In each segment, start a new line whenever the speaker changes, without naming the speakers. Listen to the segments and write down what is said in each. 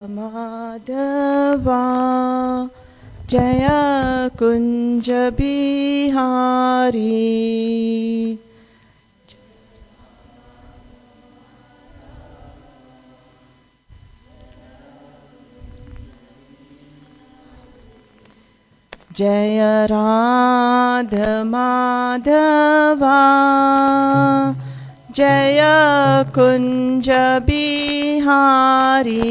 माधवा जय कुंज बिहारी। जय राध माधवा जय कुंज बिहारी।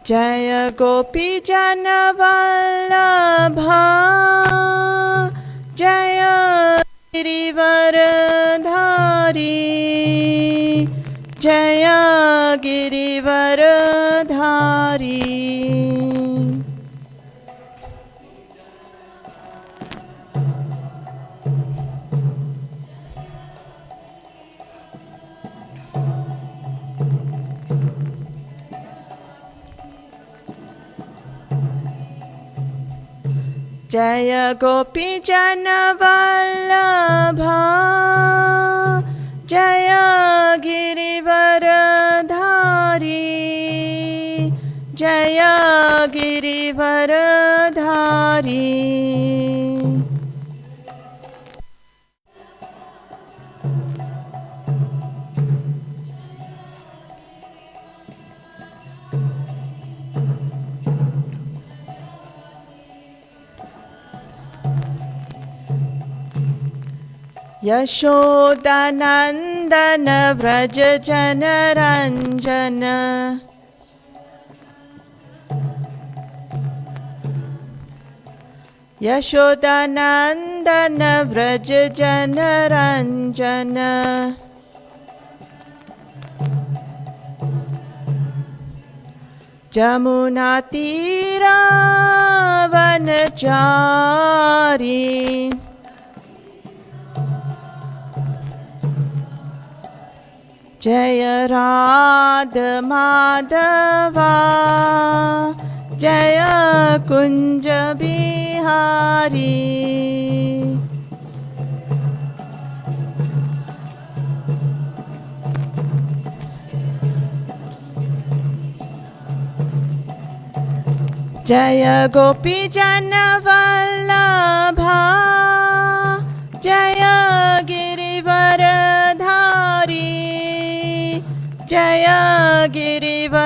जय गोपी जन वल्लभा जय गिरिवरधारी जय गिरिवरधारी। जय गोपी जन वल्लभा जय गिरिवरधारी जय गिरिवरधारी। यशोदानंदन व्रज जनरंजन यशोदानंदन व्रज जनरंजन। जमुना तीरा वनचारी जय राध माधवा जय कुंज बिहारी। जय गोपी जन वल्लभा जय गिरिवरधारी जय गिरिवरधारी।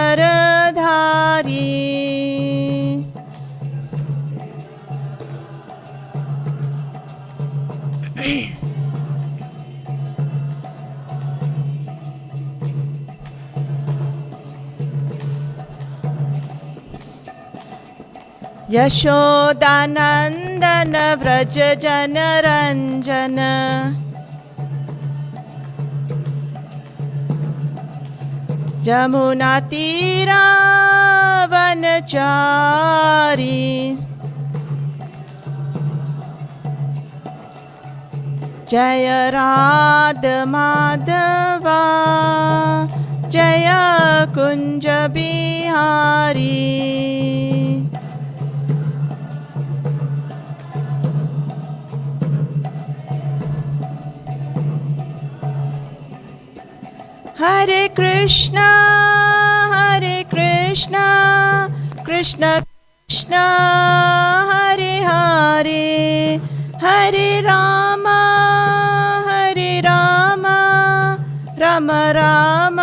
यशोदानंदन व्रज जनरंजन जमुना तीरा वनचारी जय राध माधवा जय कुंज बिहारी। हरे कृष्णा कृष्ण कृष्ण हरे हरे हरे राम राम राम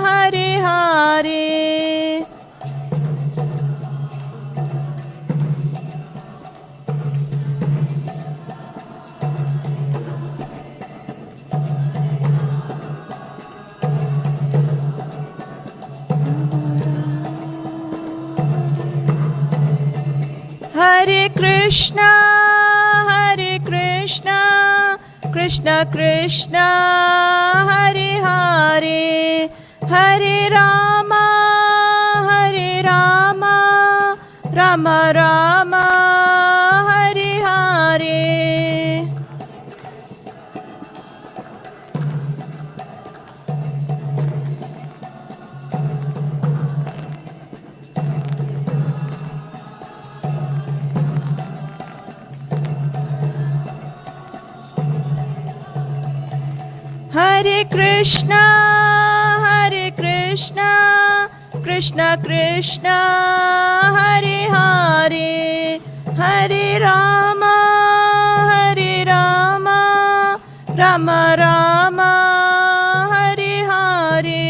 हरे हरे। हरे Krishna Krishna Krishna Hare Hare Hare Ram Ram Ram Hare Hare. Hare Krishna, Krishna Krishna, Hare Hare, Hare Rama, Rama Rama, Hare Hare.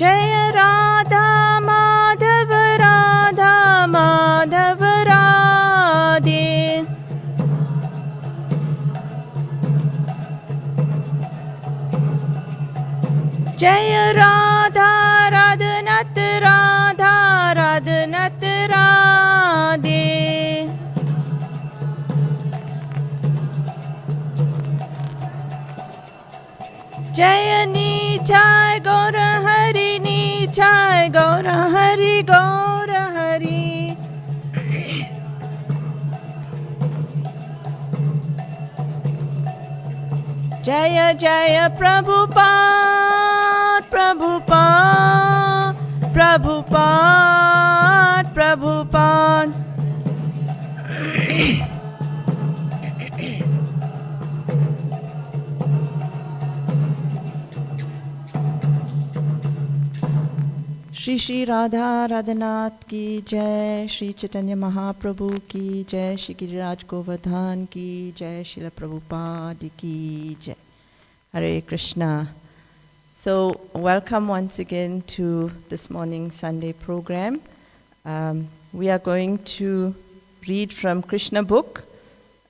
Jaya Radha Madhava Radha Madhava Radhe. Jaya Radha Radhanat Radha Radhanat Radhe. Jaya Nitai Gaura Hari Nitai Gaura Hari Gaura Hari. Jaya Jaya Prabhupada Prabhupada Prabhupada Prabhupada. Shri Shri Radha Radhanath ki Jai, Shri Chaitanya Mahaprabhu ki Jai, Shri Giriraj Govardhan ki Jai, Srila Prabhupada ki Jai. Hare Krishna. So, welcome once again to this morning's Sunday program. We are going to read from Krishna book.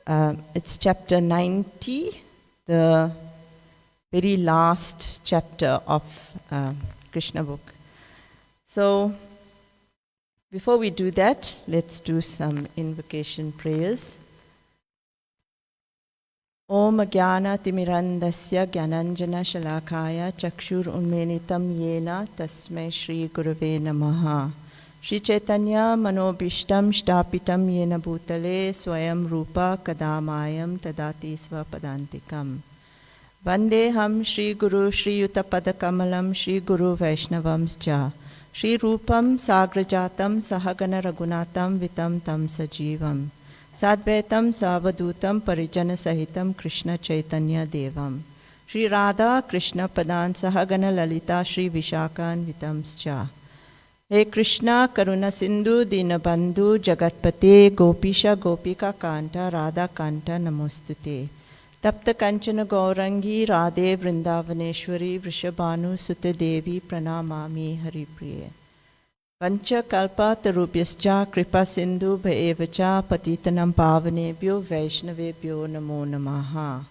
It's chapter 90, the very last chapter of Krishna book. So, before we do that, let's do some invocation prayers. Om Jnana Timirandasya Jnananjana Shalakaya Chakshur Unmenitam Yena Tasmai Shri Gurave Namaha. Shri Chaitanya Manobishtam Shtapitam Yena Bhutale Swayam Rupa Kadamayam Tadati Svapadantikam. Vandeham Shri Guru Shri Yutapada Kamalam Shri Guru Vaishnavamscha. Shri Rupam Sagrajatam Sahagana Ragunatam Vitam Tam Sajivam. Sadvaitam Savadutam Parijana Sahitam Krishna Chaitanya Devam. Shri Radha Krishna Padan Sahagana Lalita Shri Vishakan Vitamscha. He Krishna Karuna Sindhu Dinabandhu Jagatpate Gopisha Gopika Kanta Radha Kanta Namostute. Tapta Kanchana Gaurangi Radhe Vrindavaneshwari Vrishabhanu Sutta Devi Pranamami Hari Priya. Pancha Kalpa Tarubhyascha Kripa Sindhu Bhaevacha Patitanam Pavanebhyo Vaishnavebhyo Namo Namaha.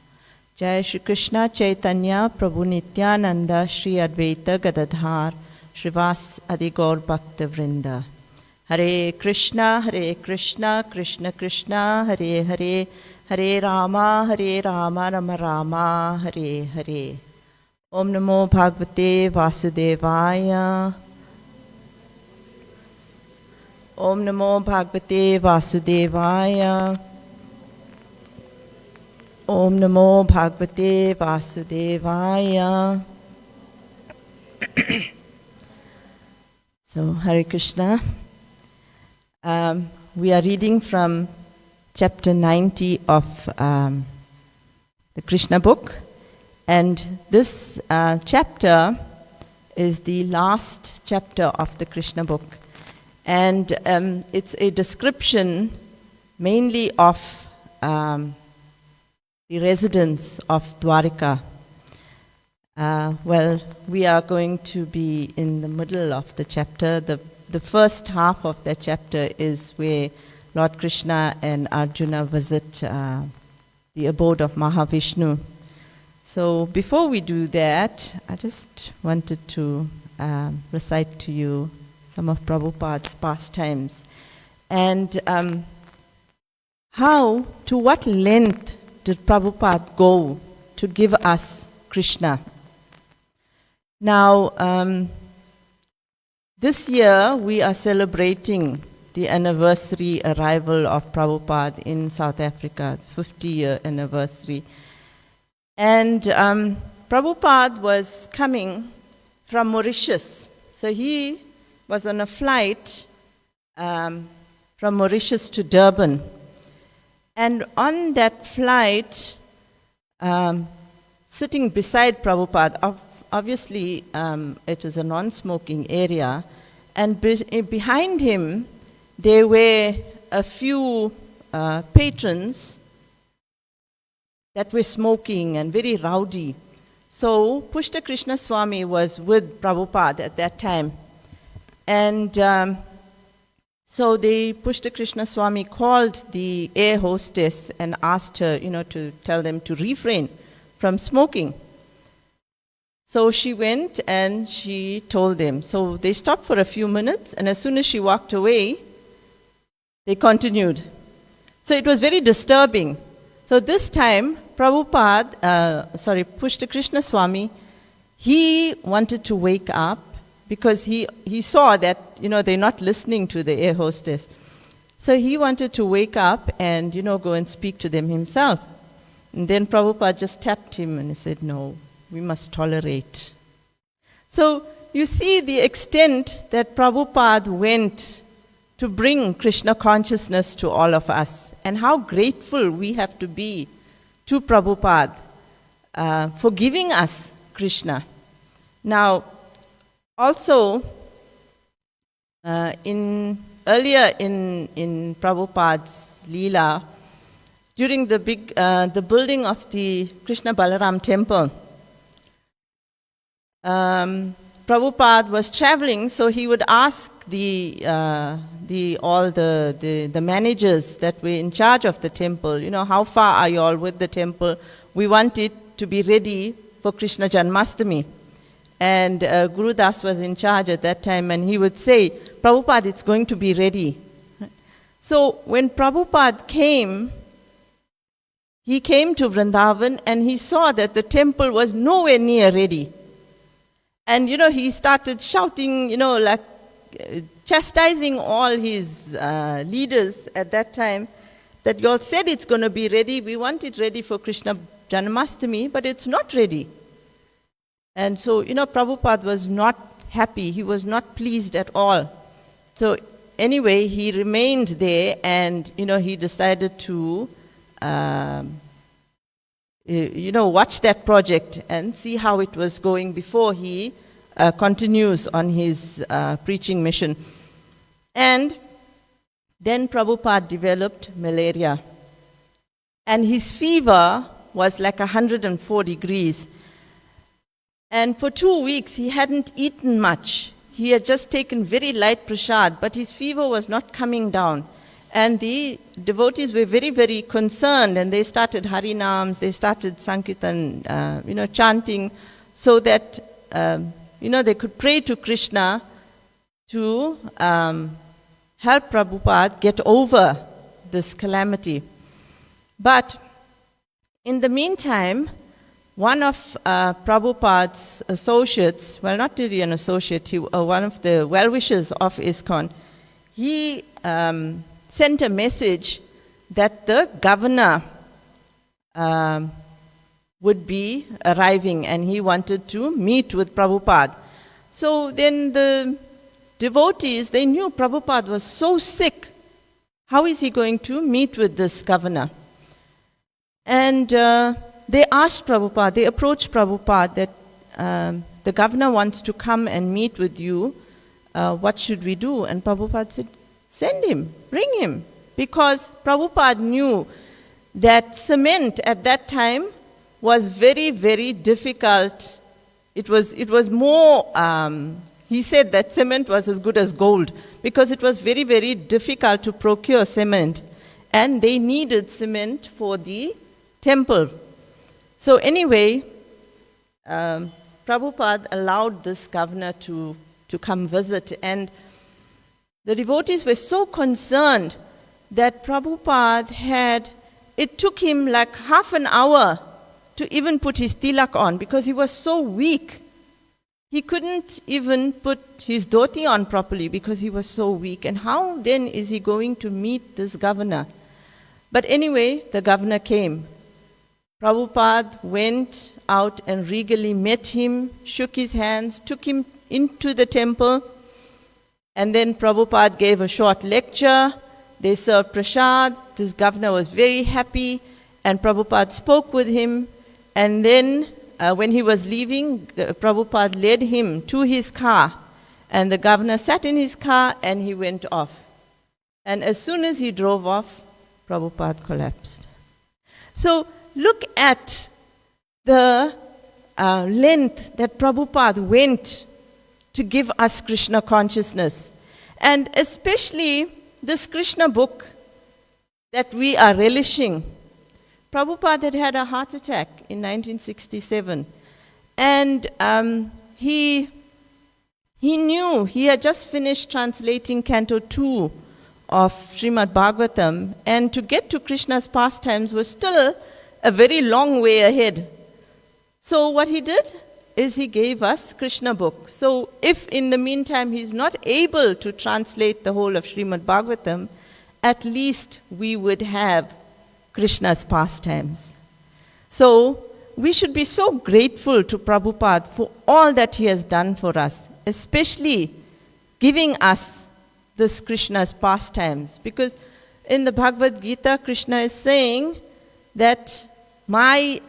Jai Shri Krishna Chaitanya Prabhu Nityananda Shri Advaita Gadadhar Shrivas Adi Gaur Bhakta Vrinda. Hare Krishna Krishna Krishna Hare Hare Hare Rama Rama Rama Hare Hare. Om Namo Bhagavate Vasudevaya. Om Namo Bhagavate Vasudevaya. Om Namo Bhagavate Vasudevaya. So, Hare Krishna. We are reading from chapter 90 of the Krishna book. And this chapter is the last chapter of the Krishna book. And it's a description mainly of the residents of Dwarika. Well, we are going to be in the middle of the chapter. The first half of the chapter is where Lord Krishna and Arjuna visit the abode of Mahavishnu. So before we do that, I just wanted to recite to you some of Prabhupada's pastimes. And to what length did Prabhupada go to give us Krishna? Now, this year we are celebrating the anniversary arrival of Prabhupada in South Africa, 50-year anniversary. And Prabhupada was coming from Mauritius. So he was on a flight from Mauritius to Durban. And on that flight, sitting beside Prabhupada, obviously it was a non-smoking area, and behind him there were a few patrons that were smoking and very rowdy. So Pushta Krishna Swami was with Prabhupada at that time. And so Pushta Krishna Swami called the air hostess and asked her, to tell them to refrain from smoking. So she went and she told them. So they stopped for a few minutes, and as soon as she walked away, they continued. So it was very disturbing. So this time, Pushta Krishna Swami, he wanted to wake up because he saw that, they're not listening to the air hostess. So he wanted to wake up and, go and speak to them himself. And then Prabhupada just tapped him and he said, no, we must tolerate. So you see the extent that Prabhupada went to bring Krishna consciousness to all of us, and how grateful we have to be to Prabhupada for giving us Krishna. Now, also, earlier in Prabhupada's Leela, during the building of the Krishna Balaram temple, Prabhupada was traveling, so he would ask all the managers that were in charge of the temple, how far are you all with the temple? We want it to be ready for Krishna Janmastami. And Guru Das was in charge at that time, and he would say, Prabhupada, it's going to be ready. So when Prabhupada came, he came to Vrindavan and he saw that the temple was nowhere near ready. And, he started shouting, chastising all his leaders at that time, that you all said it's going to be ready. We want it ready for Krishna Janmastami, but it's not ready. And so, Prabhupada was not happy. He was not pleased at all. So anyway, he remained there and, he decided to, watch that project and see how it was going before he continues on his preaching mission. And then Prabhupada developed malaria. And his fever was like 104 degrees. And for 2 weeks, he hadn't eaten much. He had just taken very light prasad, but his fever was not coming down. And the devotees were very, very concerned, and they started Harinams, they started Sankirtan, chanting, so that, they could pray to Krishna to help Prabhupada get over this calamity. But in the meantime, one of Prabhupada's associates, well, not really an associate, one of the well-wishers of ISKCON, he sent a message that the governor would be arriving and he wanted to meet with Prabhupada. So then the devotees, they knew Prabhupada was so sick. How is he going to meet with this governor? And they asked Prabhupada, they approached Prabhupada that the governor wants to come and meet with you. What should we do? And Prabhupada said, send him, bring him. Because Prabhupada knew that cement at that time was very, very difficult. It was more, he said that cement was as good as gold because it was very, very difficult to procure cement. And they needed cement for the temple. So anyway, Prabhupada allowed this governor to come visit, and the devotees were so concerned that Prabhupada it took him like half an hour to even put his tilak on because he was so weak. He couldn't even put his dhoti on properly because he was so weak. And how then is he going to meet this governor? But anyway, the governor came. Prabhupada went out and regally met him, shook his hands, took him into the temple, and then Prabhupada gave a short lecture. They served prasad. This governor was very happy, and Prabhupada spoke with him. And then when he was leaving, Prabhupada led him to his car, and the governor sat in his car and he went off. And as soon as he drove off, Prabhupada collapsed. So look at the length that Prabhupada went to give us Krishna consciousness. And especially this Krishna book that we are relishing. Prabhupada had had a heart attack in 1967. And he knew, he had just finished translating Canto 2 of Srimad Bhagavatam. And to get to Krishna's pastimes was still a very long way ahead. So what he did is he gave us Krishna book. So if in the meantime he's not able to translate the whole of Srimad Bhagavatam, at least we would have Krishna's pastimes. So we should be so grateful to Prabhupada for all that he has done for us, especially giving us this Krishna's pastimes. Because in the Bhagavad Gita, Krishna is saying that my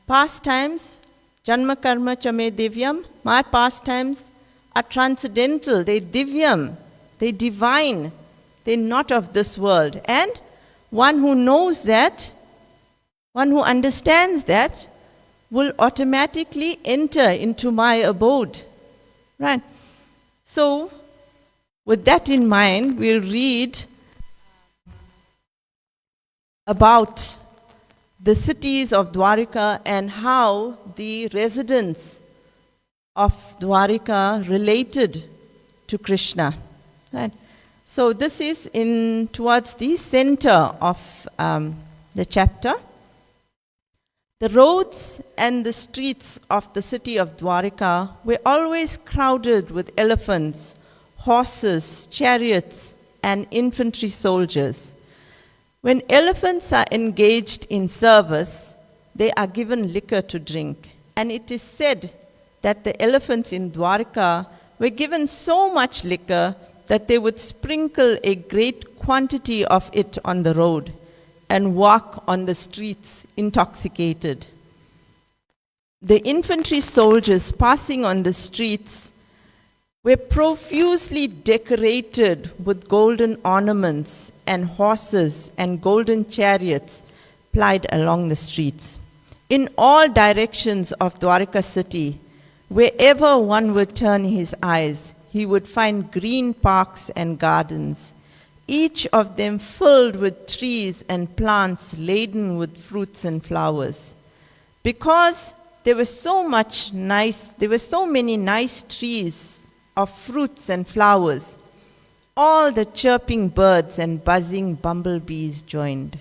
pastimes, Janma Karma Chame Divyam, my pastimes are transcendental, they divyam, they divine, they're not of this world. And one who knows that, one who understands that, will automatically enter into my abode. Right? So, with that in mind, we'll read about the cities of Dwarika and how the residents of Dwarika related to Krishna. Right? So this is towards the center of the chapter. The roads and the streets of the city of Dwarika were always crowded with elephants, horses, chariots, and infantry soldiers. When elephants are engaged in service, they are given liquor to drink. And it is said that the elephants in Dwarika were given so much liquor that they would sprinkle a great quantity of it on the road and walk on the streets intoxicated. The infantry soldiers passing on the streets were profusely decorated with golden ornaments and horses and golden chariots plied along the streets. In all directions of Dwarika city, wherever one would turn his eyes, he would find green parks and gardens, each of them filled with trees and plants laden with fruits and flowers. Because there were so many nice trees of fruits and flowers, all the chirping birds and buzzing bumblebees joined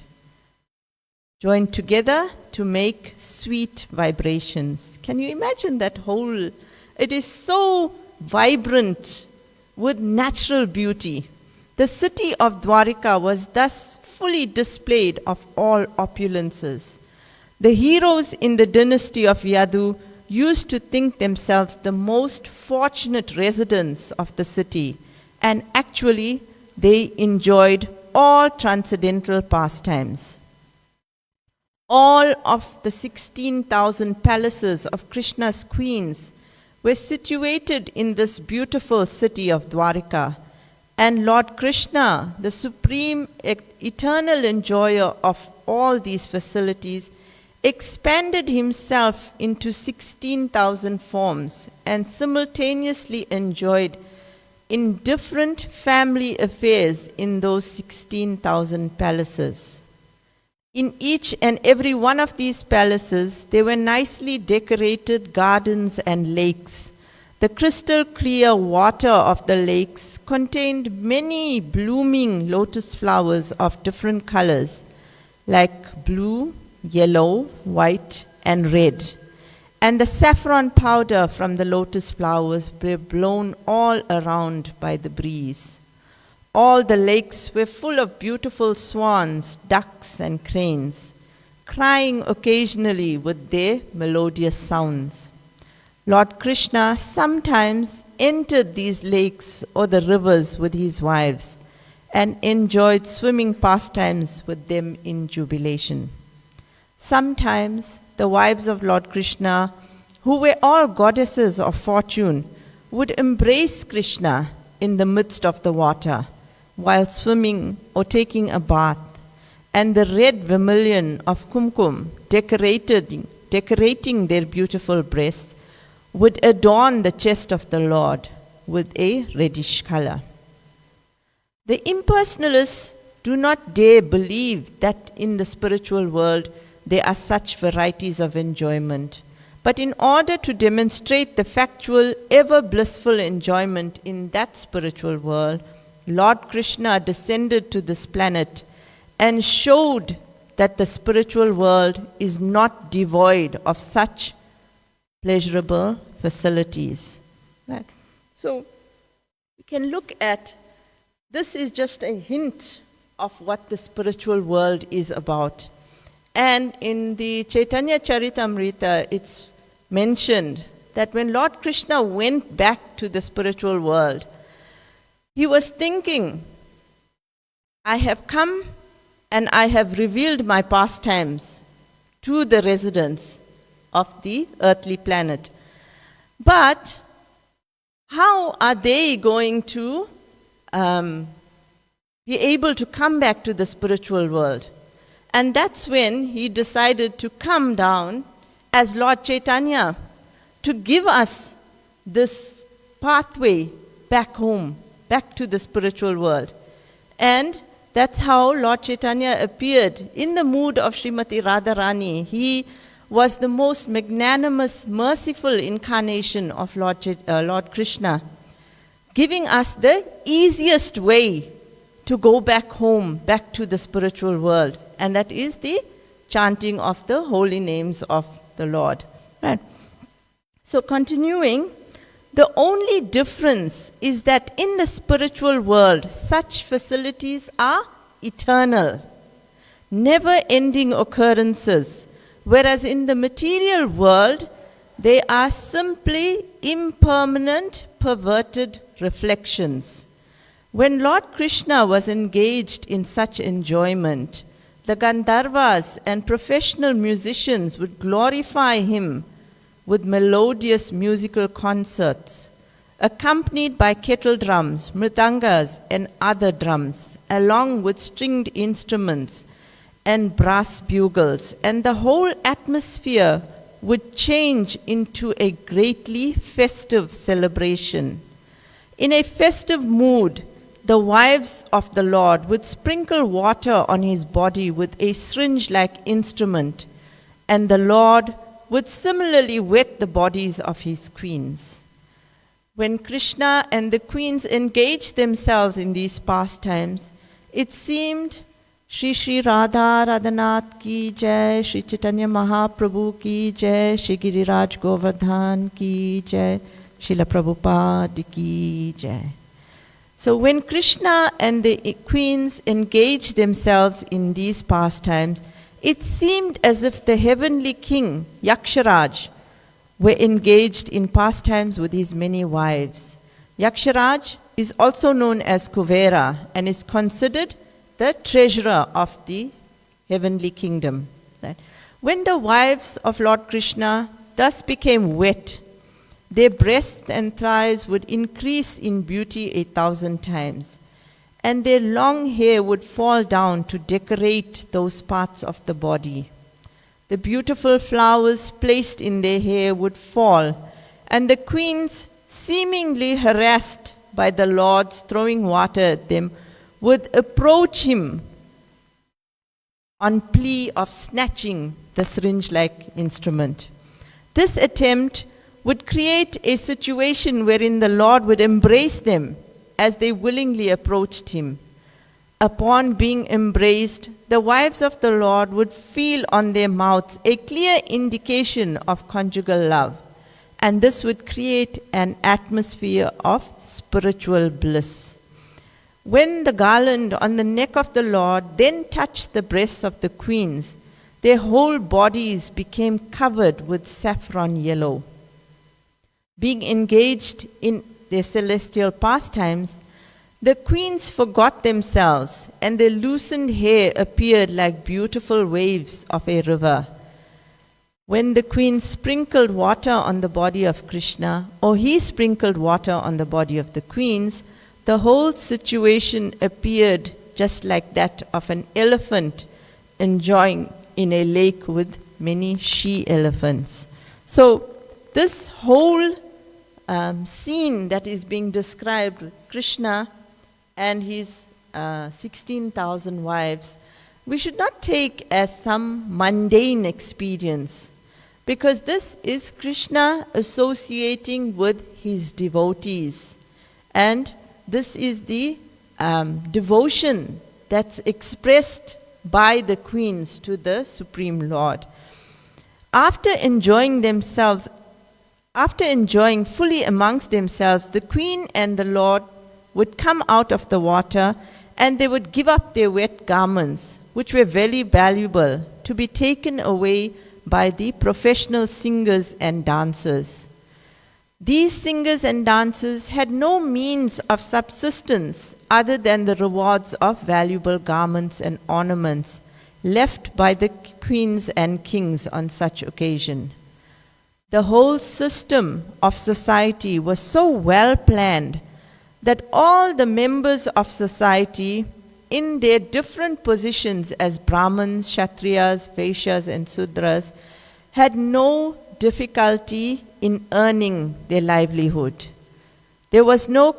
together to make sweet vibrations. Can you imagine that whole? It is so vibrant with natural beauty. The city of Dwarika was thus fully displayed of all opulences. The heroes in the dynasty of Yadu used to think themselves the most fortunate residents of the city, and actually they enjoyed all transcendental pastimes. All of the 16,000 palaces of Krishna's queens were situated in this beautiful city of Dwarika, and Lord Krishna, the supreme eternal enjoyer of all these facilities, expanded himself into 16,000 forms and simultaneously enjoyed in different family affairs in those 16,000 palaces. In each and every one of these palaces, there were nicely decorated gardens and lakes. The crystal clear water of the lakes contained many blooming lotus flowers of different colors, like blue, yellow, white, and red. and the saffron powder from the lotus flowers were blown all around by the breeze. All the lakes were full of beautiful swans, ducks, and cranes, crying occasionally with their melodious sounds. Lord Krishna sometimes entered these lakes or the rivers with his wives and enjoyed swimming pastimes with them in jubilation. Sometimes the wives of Lord Krishna, who were all goddesses of fortune, would embrace Krishna in the midst of the water while swimming or taking a bath, and the red vermilion of kumkum decorating their beautiful breasts would adorn the chest of the Lord with a reddish color. The impersonalists do not dare believe that in the spiritual world there are such varieties of enjoyment. But in order to demonstrate the factual, ever blissful enjoyment in that spiritual world, Lord Krishna descended to this planet and showed that the spiritual world is not devoid of such pleasurable facilities. Right. So we can look at, this is just a hint of what the spiritual world is about. And in the Chaitanya Charitamrita, it's mentioned that when Lord Krishna went back to the spiritual world, he was thinking, I have come and I have revealed my pastimes to the residents of the earthly planet. But how are they going to be able to come back to the spiritual world? And that's when he decided to come down as Lord Chaitanya to give us this pathway back home, back to the spiritual world. And that's how Lord Chaitanya appeared in the mood of Srimati Radharani. He was the most magnanimous, merciful incarnation of Lord Krishna, giving us the easiest way to go back home, back to the spiritual world. And that is the chanting of the holy names of the Lord. Right. So continuing, the only difference is that in the spiritual world, such facilities are eternal, never-ending occurrences, whereas in the material world, they are simply impermanent, perverted reflections. When Lord Krishna was engaged in such enjoyment, the Gandharvas and professional musicians would glorify him with melodious musical concerts, accompanied by kettle drums, mridangas, and other drums, along with stringed instruments and brass bugles, and the whole atmosphere would change into a greatly festive celebration. In a festive mood, the wives of the Lord would sprinkle water on his body with a syringe-like instrument, and the Lord would similarly wet the bodies of his queens. When Krishna and the queens engaged themselves in these pastimes, it seemed Shri Radha Radhanath ki jai, Shri Chaitanya Mahaprabhu ki jai, Shri Giriraj Govardhan ki jai, Srila Prabhupada ki jai. So when Krishna and the queens engaged themselves in these pastimes, it seemed as if the heavenly king, Yaksharaj, were engaged in pastimes with his many wives. Yaksharaj is also known as Kuvera and is considered the treasurer of the heavenly kingdom. Right? When the wives of Lord Krishna thus became wet, their breasts and thighs would increase in beauty 1,000 times, and their long hair would fall down to decorate those parts of the body. The beautiful flowers placed in their hair would fall, and the queens, seemingly harassed by the lords throwing water at them, would approach him on plea of snatching the syringe-like instrument. This attempt would create a situation wherein the Lord would embrace them as they willingly approached him. Upon being embraced, the wives of the Lord would feel on their mouths a clear indication of conjugal love, and this would create an atmosphere of spiritual bliss. When the garland on the neck of the Lord then touched the breasts of the queens, their whole bodies became covered with saffron yellow. Being engaged in their celestial pastimes, the queens forgot themselves, and their loosened hair appeared like beautiful waves of a river. When the queen sprinkled water on the body of Krishna, or he sprinkled water on the body of the queens, the whole situation appeared just like that of an elephant enjoying in a lake with many she-elephants. So this whole scene that is being described, Krishna and his 16,000 wives, we should not take as some mundane experience, because this is Krishna associating with his devotees, and this is the devotion that's expressed by the queens to the Supreme Lord. After enjoying fully amongst themselves, the queen and the Lord would come out of the water, and they would give up their wet garments, which were very valuable, to be taken away by the professional singers and dancers. These singers and dancers had no means of subsistence other than the rewards of valuable garments and ornaments left by the queens and kings on such occasion. The whole system of society was so well planned that all the members of society, in their different positions as Brahmins, Kshatriyas, Vaishyas, and Sudras, had no difficulty in earning their livelihood. There was no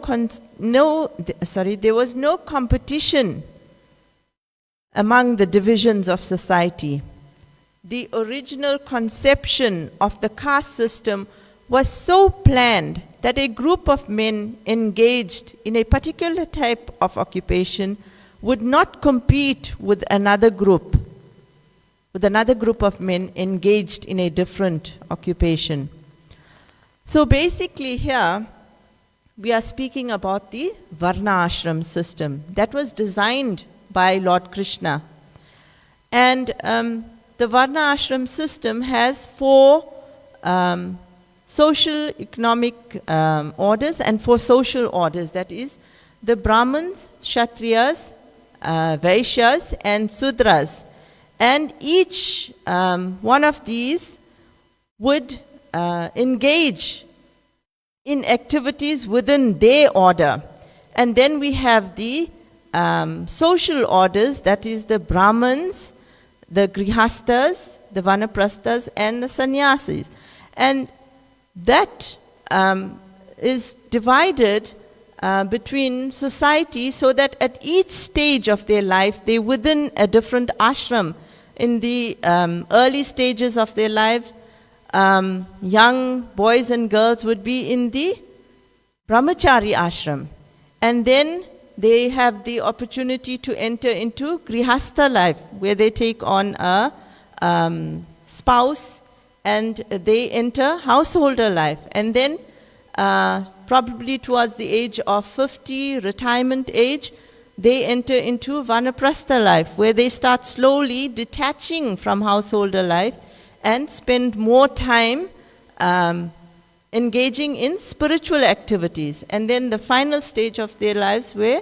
competition among the divisions of society. The original conception of the caste system was so planned that a group of men engaged in a particular type of occupation would not compete with another group of men engaged in a different occupation. So basically here, we are speaking about the Varna Ashram system that was designed by Lord Krishna. And the Varna Ashram system has 4 social economic orders and 4 social orders, that is the Brahmins, Kshatriyas, Vaishyas, and Sudras. And each one of these would engage in activities within their order. And then we have the social orders, that is the Brahmins, the Grihastas, the Vanaprasthas, and the Sannyasis. And that is divided between society so that at each stage of their life, they're within a different ashram. In the early stages of their lives, young boys and girls would be in the Brahmachari ashram. And then they have the opportunity to enter into Grihastha life, where they take on a spouse, and they enter householder life. And then probably towards the age of 50, retirement age, they enter into Vanaprastha life, where they start slowly detaching from householder life and spend more time engaging in spiritual activities. And then the final stage of their lives, where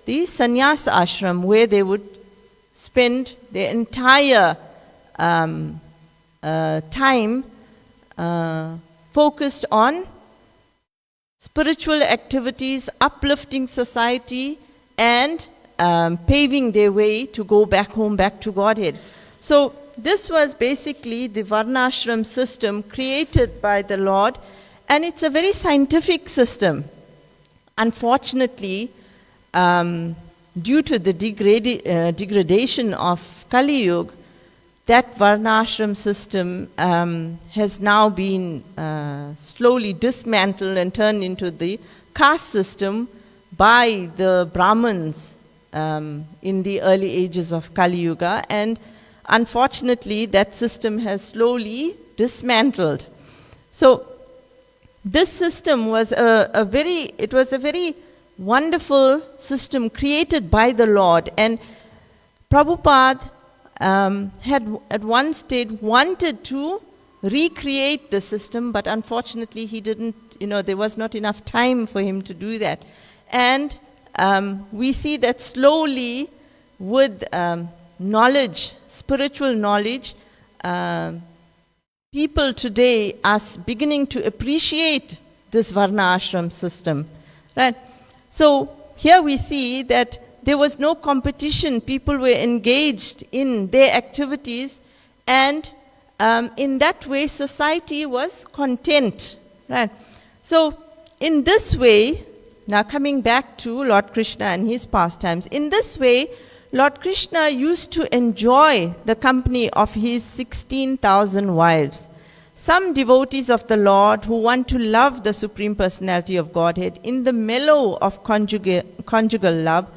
the sannyas ashram, where they would spend their entire time focused on spiritual activities, uplifting society, and paving their way to go back home, back to Godhead. So this was basically the Varnashram system created by the Lord, and it's a very scientific system. Unfortunately, due to the degradation of Kali Yuga, that Varnashram system has now been slowly dismantled and turned into the caste system by the Brahmins in the early ages of Kali Yuga, and unfortunately that system has slowly dismantled. So this system was a very wonderful system created by the Lord, and Prabhupada had at one stage wanted to recreate the system, but unfortunately he didn't, there was not enough time for him to do that. And we see that slowly with knowledge, spiritual knowledge, people today are beginning to appreciate this Varna Ashram system, right? So here we see that there was no competition. People were engaged in their activities, and in that way society was content, right? So in this way, now coming back to Lord Krishna and his pastimes, in this way Lord Krishna used to enjoy the company of his 16,000 wives. Some devotees of the Lord who want to love the Supreme Personality of Godhead in the mellow of conjugal love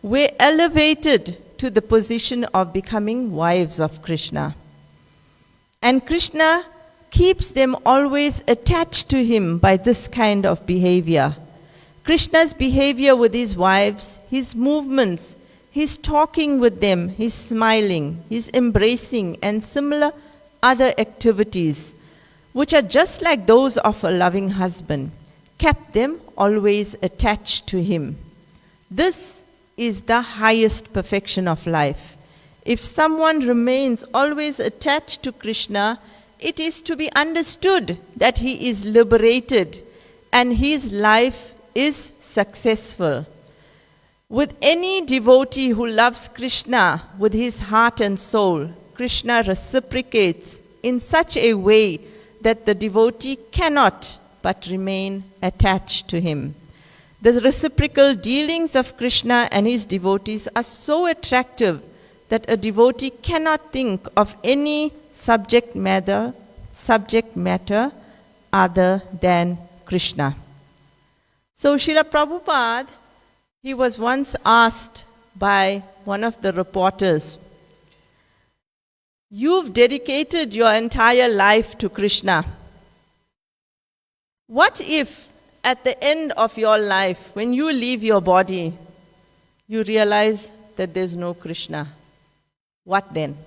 were elevated to the position of becoming wives of Krishna. And Krishna keeps them always attached to him by this kind of behavior. Krishna's behavior with his wives, his movements, his talking with them, his smiling, his embracing, and similar other activities, which are just like those of a loving husband, kept them always attached to him. This is the highest perfection of life. If someone remains always attached to Krishna, it is to be understood that he is liberated and his life is successful. With any devotee who loves Krishna with his heart and soul, Krishna reciprocates in such a way that the devotee cannot but remain attached to him. The reciprocal dealings of Krishna and his devotees are so attractive that a devotee cannot think of any subject matter other than Krishna. So Srila Prabhupada, he was once asked by one of the reporters, "You've dedicated your entire life to Krishna. What if at the end of your life, when you leave your body, you realize that there's no Krishna? What then?"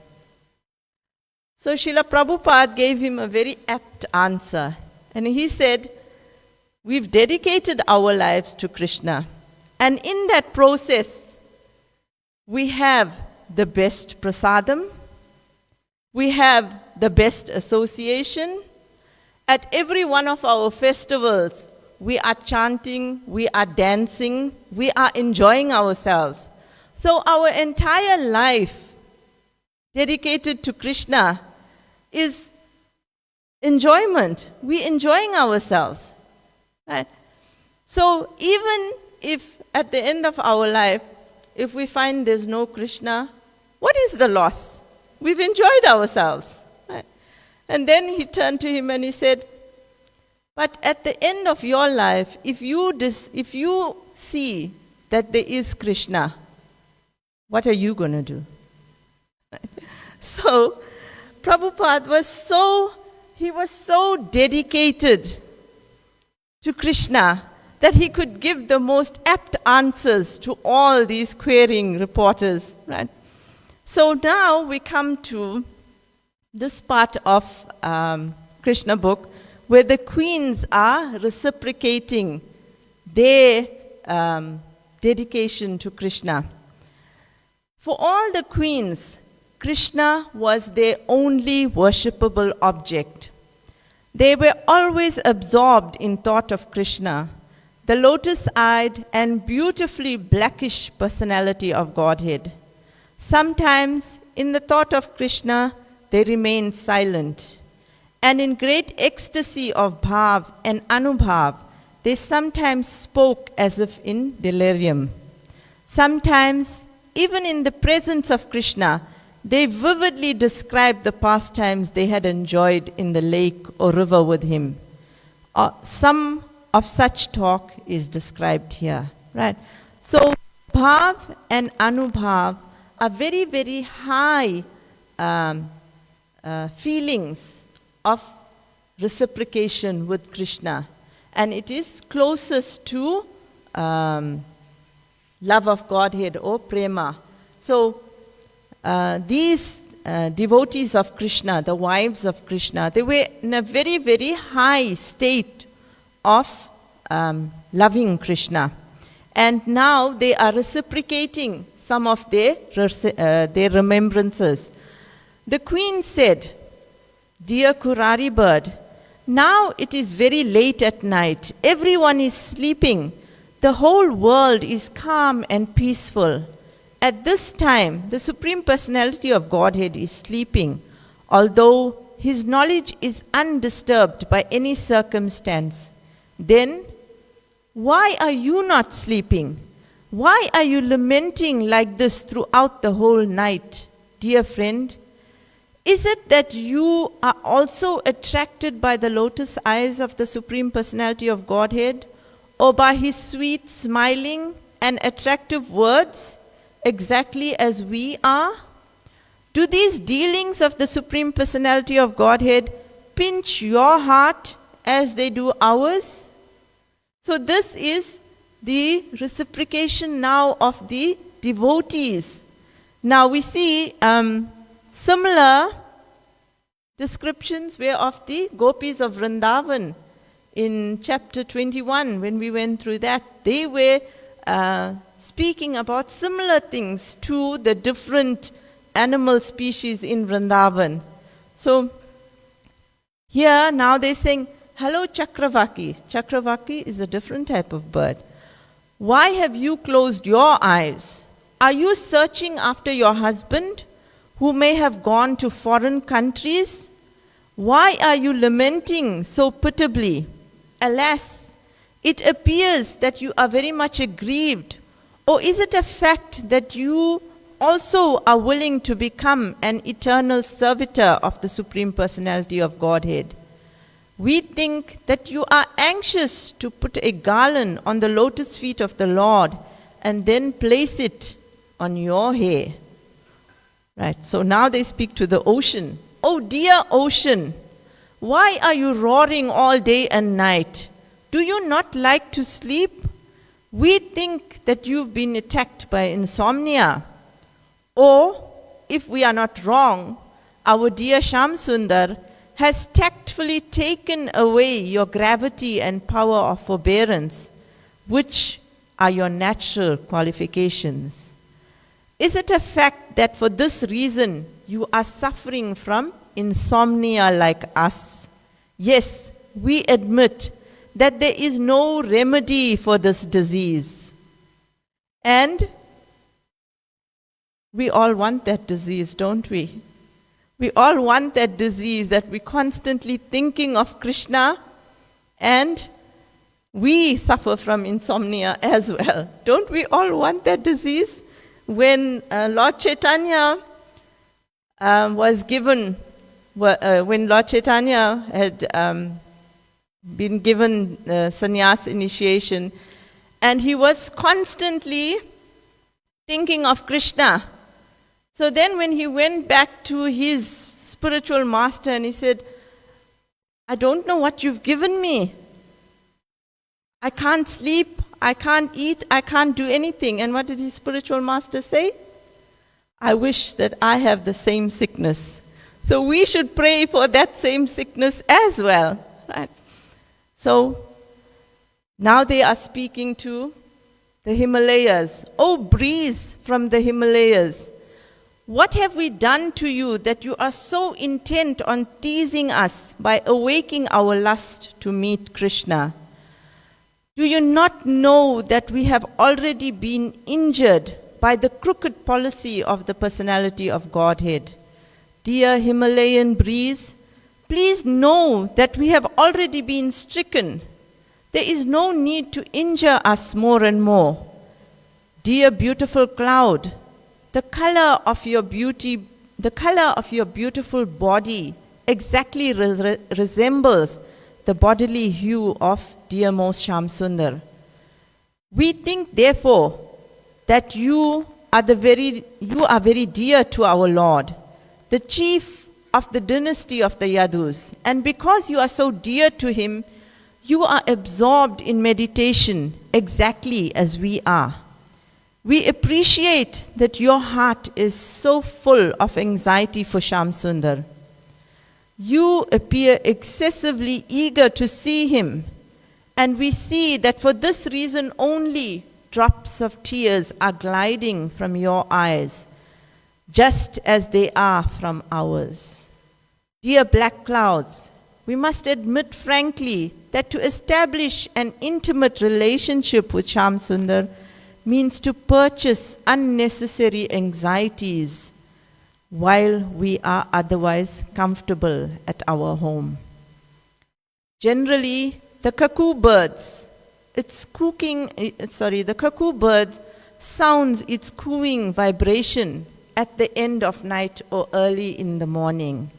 So Srila Prabhupada gave him a very apt answer. And he said, "We've dedicated our lives to Krishna. And in that process, we have the best prasadam, we have the best association. At every one of our festivals, we are chanting, we are dancing, we are enjoying ourselves. So our entire life dedicated to Krishna is enjoyment. We're enjoying ourselves. Right? So even if at the end of our life, if we find there's no Krishna, what is the loss? We've enjoyed ourselves. Right? And then he turned to him and he said, "But at the end of your life, if you see that there is Krishna, what are you going to do?" So Prabhupada was so dedicated to Krishna that he could give the most apt answers to all these querying reporters, right? So now we come to this part of Krishna book where the queens are reciprocating their dedication to Krishna. For all the queens, Krishna was their only worshipable object. They were always absorbed in thought of Krishna, the lotus-eyed and beautifully blackish personality of Godhead. Sometimes, in the thought of Krishna, they remained silent, and in great ecstasy of bhav and anubhav, they sometimes spoke as if in delirium. Sometimes, even in the presence of Krishna, they vividly described the pastimes they had enjoyed in the lake or river with him. Some of such talk is described here, right? So, Bhav and Anubhav are very, very high feelings of reciprocation with Krishna. And it is closest to love of Godhead or prema. So these devotees of Krishna, the wives of Krishna, they were in a very, very high state of loving Krishna. And now they are reciprocating some of their remembrances. The queen said, "Dear Kurari bird, now it is very late at night. Everyone is sleeping. The whole world is calm and peaceful. At this time, the Supreme Personality of Godhead is sleeping, although his knowledge is undisturbed by any circumstance. Then, why are you not sleeping? Why are you lamenting like this throughout the whole night, dear friend? Is it that you are also attracted by the lotus eyes of the Supreme Personality of Godhead, or by his sweet, smiling, and attractive words, exactly as we are? Do these dealings of the Supreme Personality of Godhead pinch your heart as they do ours?" So this is the reciprocation now of the devotees. Now we see similar descriptions were of the gopis of Vrindavan in chapter 21. When we went through that, they were speaking about similar things to the different animal species in Vrindavan. So here now they're saying, "Hello Chakravaki." Chakravaki is a different type of bird. "Why have you closed your eyes? Are you searching after your husband, who may have gone to foreign countries? Why are you lamenting so pitiably? Alas, it appears that you are very much aggrieved. Or is it a fact that you also are willing to become an eternal servitor of the Supreme Personality of Godhead? We think that you are anxious to put a garland on the lotus feet of the Lord and then place it on your hair." Right, so now they speak to the ocean. "Oh dear ocean, why are you roaring all day and night? Do you not like to sleep? We think that you've been attacked by insomnia. Or, if we are not wrong, our dear Shamsundar has tactfully taken away your gravity and power of forbearance, which are your natural qualifications. Is it a fact that for this reason you are suffering from insomnia like us? Yes, we admit that there is no remedy for this disease. And we all want that disease, don't we? We all want that disease, that we're constantly thinking of Krishna, and we suffer from insomnia as well. Don't we all want that disease? When Lord Chaitanya was given, when Lord Chaitanya had been given sannyas initiation, and he was constantly thinking of Krishna. So then when he went back to his spiritual master and he said, "I don't know what you've given me. I can't sleep, I can't eat, I can't do anything." And what did his spiritual master say? "I wish that I have the same sickness." So we should pray for that same sickness as well. Right? So now they are speaking to the Himalayas. "Oh breeze from the Himalayas, what have we done to you that you are so intent on teasing us by awaking our lust to meet Krishna? Do you not know that we have already been injured by the crooked policy of the Personality of Godhead? Dear Himalayan breeze, please know that we have already been stricken. There is no need to injure us more and more. Dear beautiful cloud, the color of your beautiful body exactly resembles the bodily hue of dear most Shamsundar. We think, therefore, that you are very dear to our Lord, the chief of the dynasty of the Yadus. And because you are so dear to him, you are absorbed in meditation exactly as we are. We appreciate that your heart is so full of anxiety for Shyam Sundar. You appear excessively eager to see him, and we see that for this reason only drops of tears are gliding from your eyes, just as they are from ours. Dear black clouds, we must admit frankly that to establish an intimate relationship with Shyam Sundar means to purchase unnecessary anxieties while we are otherwise comfortable at our home. Generally, the cuckoo bird sounds its cooing vibration at the end of night or early in the morning.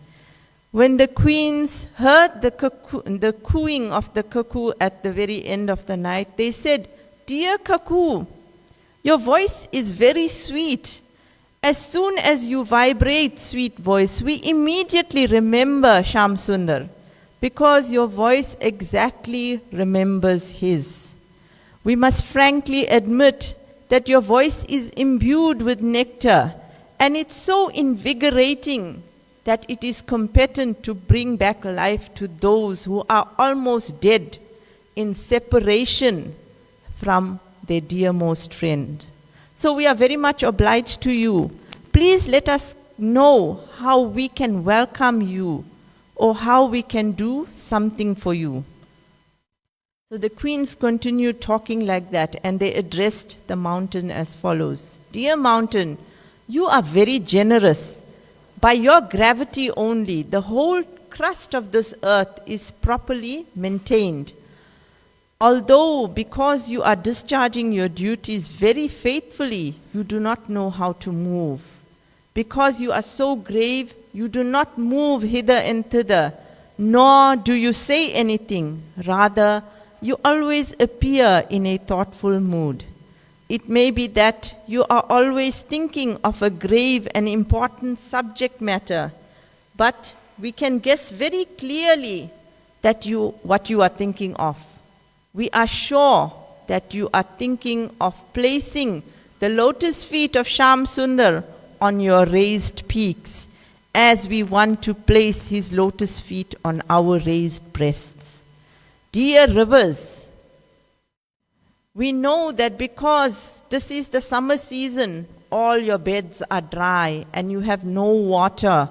When the queens heard the cooing of the cuckoo at the very end of the night, they said, "Dear cuckoo, your voice is very sweet. As soon as you vibrate, sweet voice, we immediately remember Shyam Sundar, because your voice exactly remembers his. We must frankly admit that your voice is imbued with nectar, and it's so invigorating that it is competent to bring back life to those who are almost dead in separation from their dearmost friend. So we are very much obliged to you. Please let us know how we can welcome you or how we can do something for you." So the queens continued talking like that, and they addressed the mountain as follows. "Dear mountain, you are very generous. By your gravity only, the whole crust of this earth is properly maintained. Although, because you are discharging your duties very faithfully, you do not know how to move. Because you are so grave, you do not move hither and thither, nor do you say anything. Rather, you always appear in a thoughtful mood. It may be that you are always thinking of a grave and important subject matter, but we can guess very clearly what you are thinking of. We are sure that you are thinking of placing the lotus feet of Shyam Sundar on your raised peaks, as we want to place his lotus feet on our raised breasts. Dear rivers, we know that because this is the summer season, all your beds are dry and you have no water.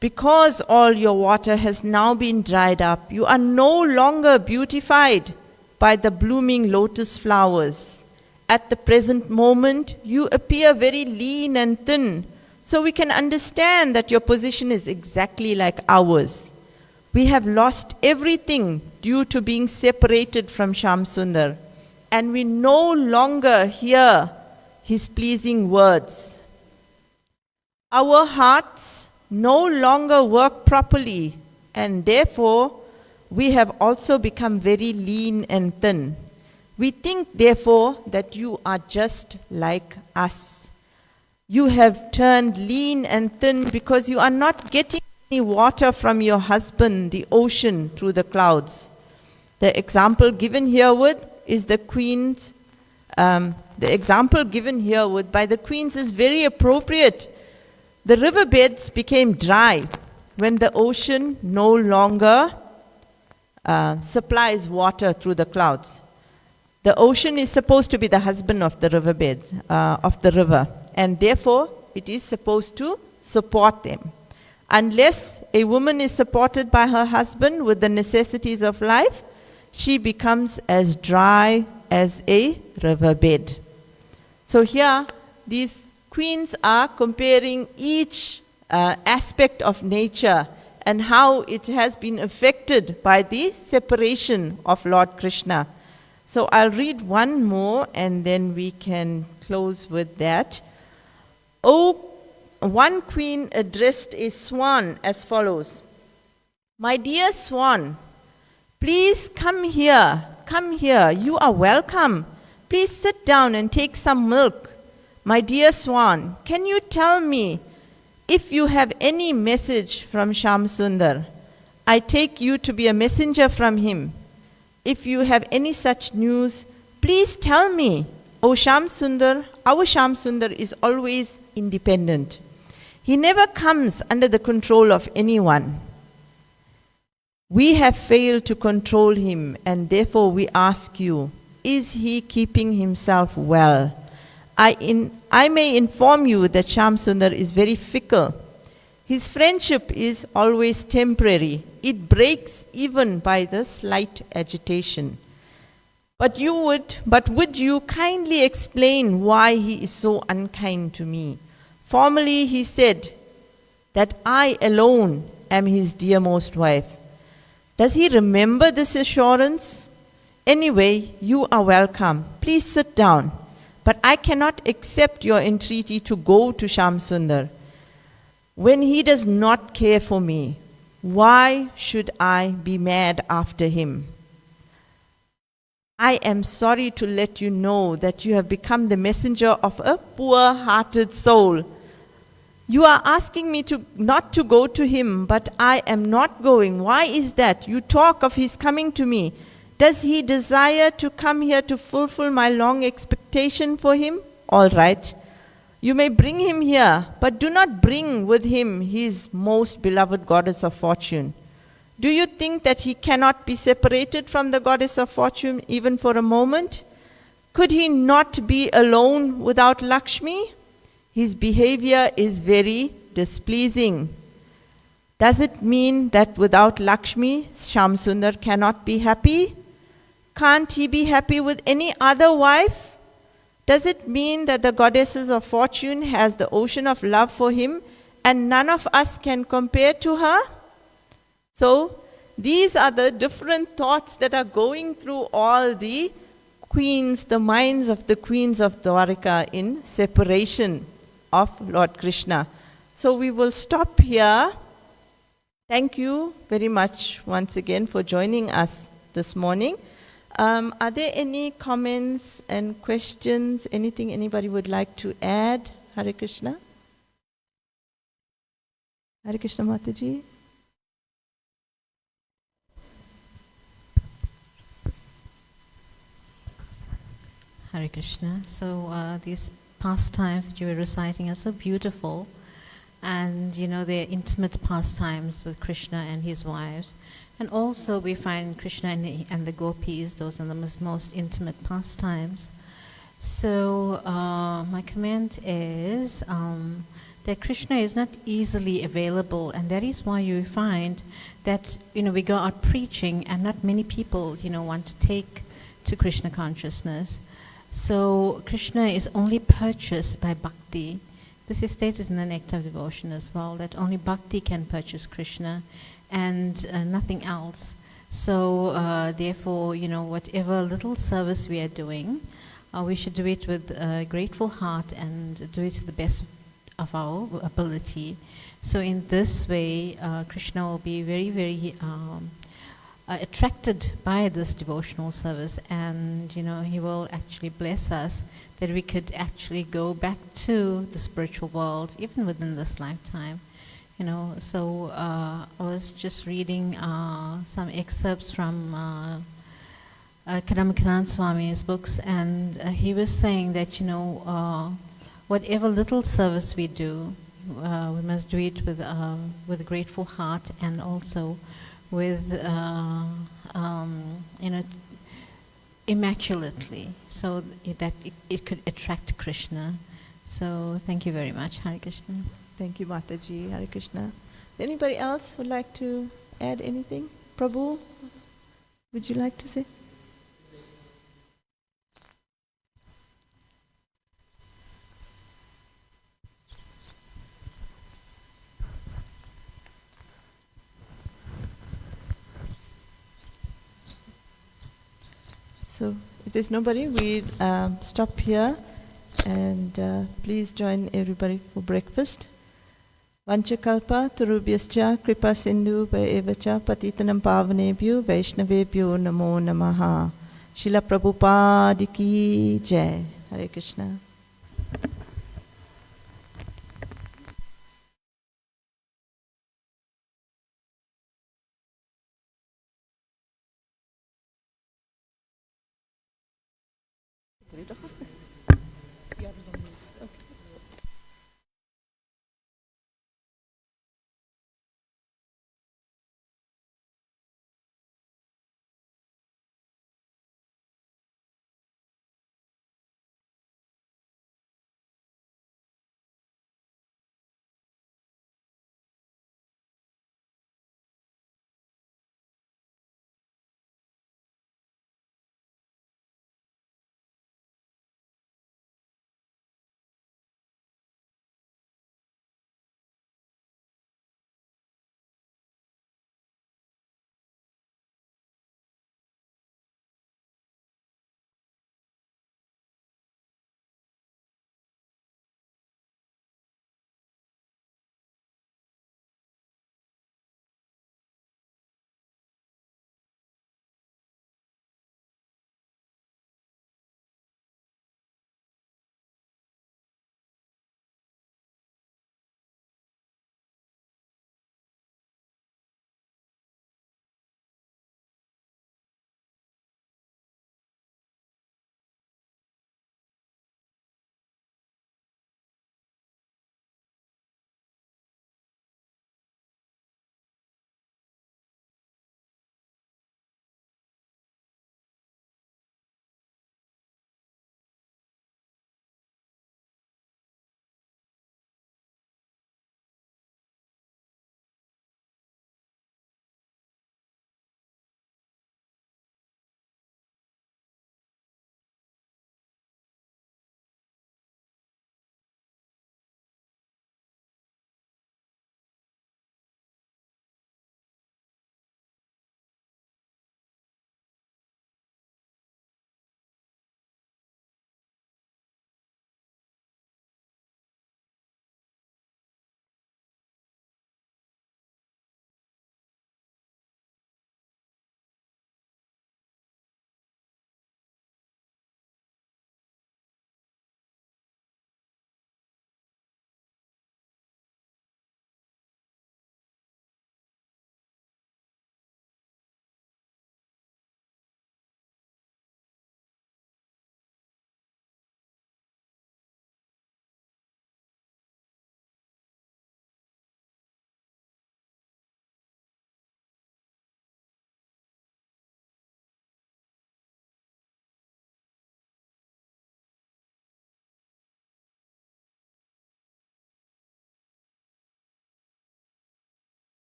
Because all your water has now been dried up, you are no longer beautified by the blooming lotus flowers. At the present moment, you appear very lean and thin, so we can understand that your position is exactly like ours. We have lost everything due to being separated from Shyam Sundar, and we no longer hear his pleasing words. Our hearts no longer work properly, and therefore we have also become very lean and thin. We think, therefore, that you are just like us. You have turned lean and thin because you are not getting any water from your husband, the ocean, through the clouds. The example given herewith is the queens. The example given herewith by the queens is very appropriate. The riverbeds became dry when the ocean no longer supplies water through the clouds. The ocean is supposed to be the husband of the riverbeds, of the river, and therefore it is supposed to support them. Unless a woman is supported by her husband with the necessities of life, she becomes as dry as a riverbed. So here, these queens are comparing each aspect of nature and how it has been affected by the separation of Lord Krishna. So I'll read one more and then we can close with that. One queen addressed a swan as follows. "My dear swan, please come here, you are welcome. Please sit down and take some milk. My dear Swan, can you tell me if you have any message from Shyam Sundar? I take you to be a messenger from him. If you have any such news, please tell me. O Shyam Sundar, our Shyam Sundar is always independent. He never comes under the control of anyone. We have failed to control him, and therefore we ask you, is he keeping himself well? I may inform you that Shyam Sundar is very fickle. His friendship is always temporary. It breaks even by the slight agitation. But would you kindly explain why he is so unkind to me? Formerly he said that I alone am his dearmost wife. Does he remember this assurance? Anyway, you are welcome. Please sit down. But I cannot accept your entreaty to go to Shyam Sundar when he does not care for me. Why should I be mad after him? I am sorry to let you know that you have become the messenger of a poor-hearted soul. You are asking me not to go to him, but I am not going. Why is that? You talk of his coming to me. Does he desire to come here to fulfill my long expectation for him? All right. You may bring him here, but do not bring with him his most beloved goddess of fortune. Do you think that he cannot be separated from the goddess of fortune even for a moment? Could he not be alone without Lakshmi? His behavior is very displeasing. Does it mean that without Lakshmi, Shyam Sundar cannot be happy? Can't he be happy with any other wife? Does it mean that the goddesses of fortune has the ocean of love for him and none of us can compare to her? So, these are the different thoughts that are going through all the queens, the minds of the queens of Dwarika in separation of Lord Krishna. So we will stop here. Thank you very much once again for joining us this morning. Are there any comments and questions? Anything anybody would like to add? Hare Krishna. Hare Krishna Mataji.
Hare Krishna. So these pastimes that you were reciting are so beautiful, and they're intimate pastimes with Krishna and his wives. And also we find Krishna and the gopis, those are the most intimate pastimes. So my comment is that Krishna is not easily available, and that is why you find that we go out preaching and not many people want to take to Krishna consciousness. So Krishna is only purchased by bhakti. This is stated in the Nectar of Devotion as well, that only bhakti can purchase Krishna and nothing else. So therefore, whatever little service we are doing, we should do it with a grateful heart and do it to the best of our ability. So in this way, Krishna will be very, very attracted by this devotional service, and he will actually bless us that we could actually go back to the spiritual world even within this lifetime. So I was just reading some excerpts from Kadambakanand Swami's books, and he was saying that whatever little service we do, we must do it with a grateful heart, and also with immaculately, so that it could attract Krishna. So thank you very much. Hare Krishna.
Thank you, Mataji. Hare Krishna. Anybody else would like to add anything? Prabhu, would you like to say? So if there's nobody, we'll stop here, and please join everybody for breakfast. Vanchakalpa tarubhyascha kripa sindhu evacha patitanam pavanebhyo Vaishnavebhyo namo namaha. Srila Prabhupada ki jai. Hare Krishna.